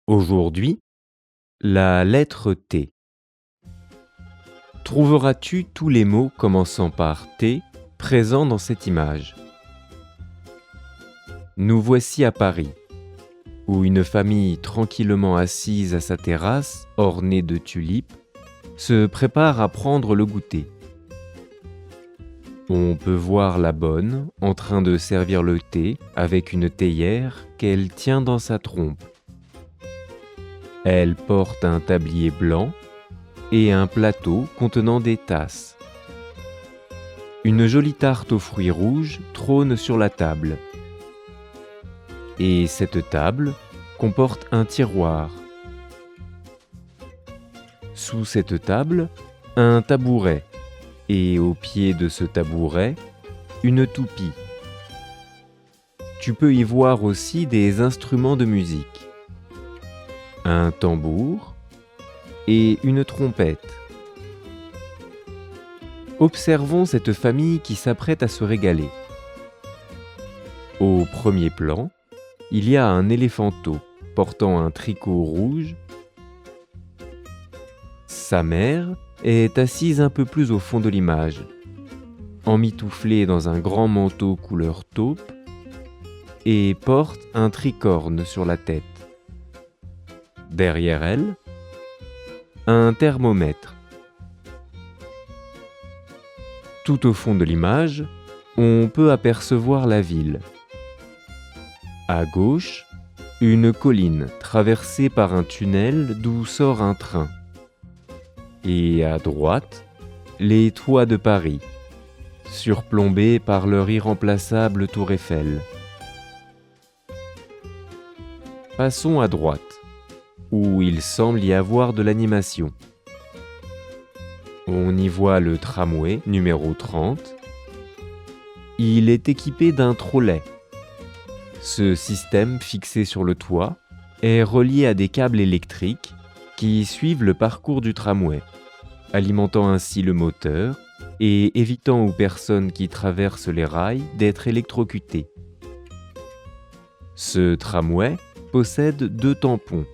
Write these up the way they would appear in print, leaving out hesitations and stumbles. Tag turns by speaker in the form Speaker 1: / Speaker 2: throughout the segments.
Speaker 1: Aujourd'hui, la lettre T. Trouveras-tu tous les mots commençant par T présents dans cette image? Nous voici à Paris, où une famille tranquillement assise à sa terrasse, ornée de tulipes, se prépare à prendre le goûter. On peut voir la bonne en train de servir le thé avec une théière qu'elle tient dans sa trompe. Elle porte un tablier blanc et un plateau contenant des tasses. Une jolie tarte aux fruits rouges trône sur la table. Et cette table comporte un tiroir. Sous cette table, un tabouret. Et au pied de ce tabouret, une toupie. Tu peux y voir aussi des instruments de musique. Un tambour et une trompette. Observons cette famille qui s'apprête à se régaler. Au premier plan, il y a un éléphanteau portant un tricot rouge. Sa mère est assise un peu plus au fond de l'image, emmitouflée dans un grand manteau couleur taupe et porte un tricorne sur la tête. Derrière elle, un thermomètre. Tout au fond de l'image, on peut apercevoir la ville. À gauche, une colline traversée par un tunnel d'où sort un train. Et à droite, les toits de Paris, surplombés par leur irremplaçable tour Eiffel. Passons à droite, où il semble y avoir de l'animation. On y voit le tramway numéro 30. Il est équipé d'un trolley. Ce système fixé sur le toit est relié à des câbles électriques qui suivent le parcours du tramway, alimentant ainsi le moteur et évitant aux personnes qui traversent les rails d'être électrocutées. Ce tramway possède 2 tampons,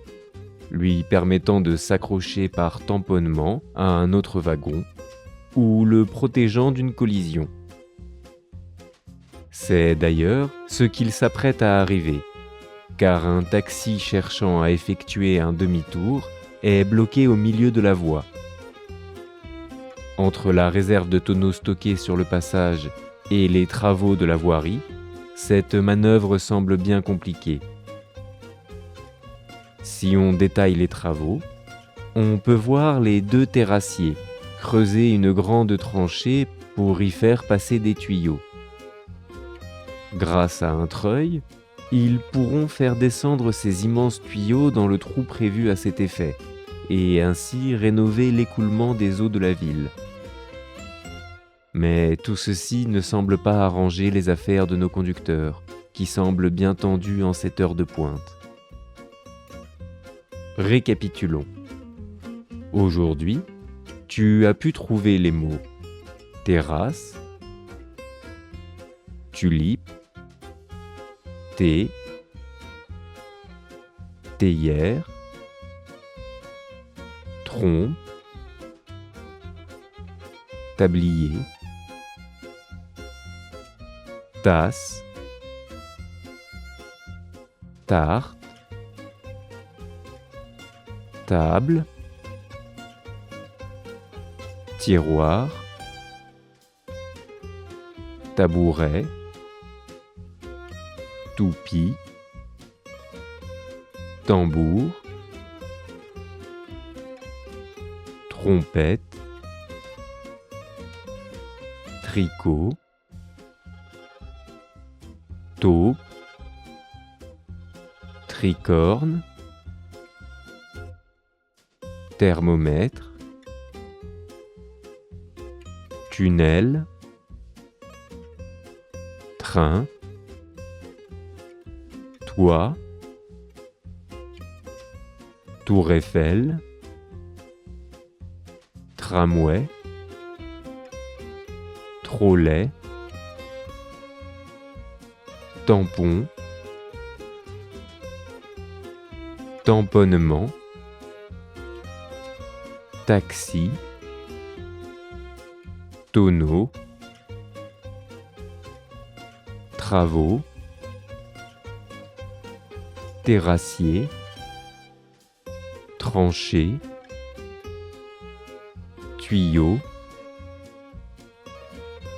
Speaker 1: lui permettant de s'accrocher par tamponnement à un autre wagon ou le protégeant d'une collision. C'est d'ailleurs ce qu'il s'apprête à arriver, car un taxi cherchant à effectuer un demi-tour est bloqué au milieu de la voie. Entre la réserve de tonneaux stockés sur le passage et les travaux de la voirie, cette manœuvre semble bien compliquée. Si on détaille les travaux, on peut voir les 2 terrassiers creuser une grande tranchée pour y faire passer des tuyaux. Grâce à un treuil, ils pourront faire descendre ces immenses tuyaux dans le trou prévu à cet effet, et ainsi rénover l'écoulement des eaux de la ville. Mais tout ceci ne semble pas arranger les affaires de nos conducteurs, qui semblent bien tendus en cette heure de pointe. Récapitulons. Aujourd'hui, tu as pu trouver les mots terrasse, tulipe, thé, théière, trompe, tablier, tasse, tarte, table, tiroir, tabouret, toupie, tambour, trompette, tricot, taupe, tricorne, thermomètre, tunnel, train, toit, tour Eiffel, tramway, trolley, tampon, tamponnement, taxi, tonneau, travaux, terrassier, tranchée, tuyau,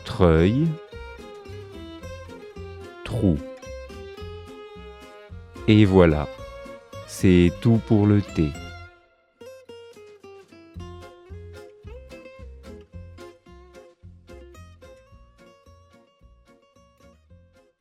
Speaker 1: treuil, trou. Et voilà, c'est tout pour le thé.